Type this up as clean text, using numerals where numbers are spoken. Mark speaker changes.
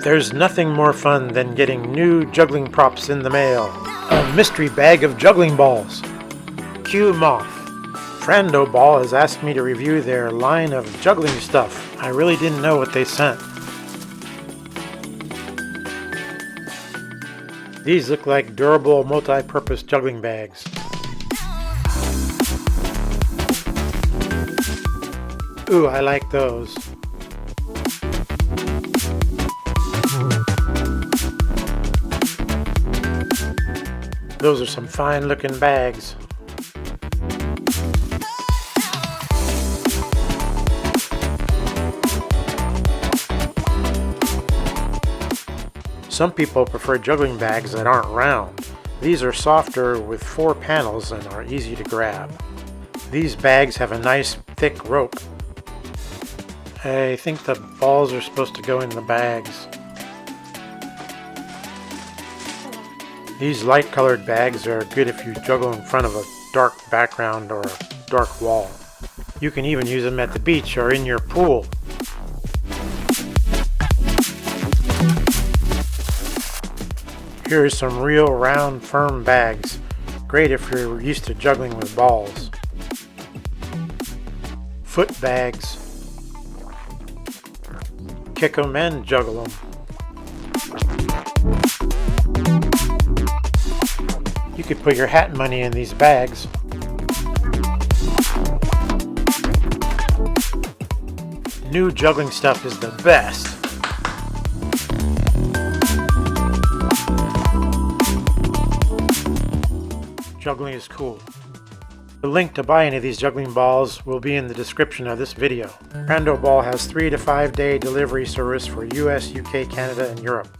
Speaker 1: There's nothing more fun than getting new juggling props in the mail. A mystery bag of juggling balls. Cue Moth. Frando Ball has asked me to review their line of juggling stuff. I really didn't know what they sent. These look like durable multi-purpose juggling bags. Ooh, I like those. Those are some fine looking bags. Some people prefer juggling bags that aren't round. These are softer with 4 panels and are easy to grab. These bags have a nice thick rope. I think the balls are supposed to go in the bags. These light colored bags are good if you juggle in front of a dark background or a dark wall. You can even use them at the beach or in your pool. Here's some real round firm bags. Great if you're used to juggling with balls. Foot bags. Kick 'em and juggle 'em. You could put your hat money in these bags. New juggling stuff is the best. Juggling is cool. The link to buy any of these juggling balls will be in the description of this video. Frando Ball has 3 to 5 day delivery service for US, UK, Canada, and Europe.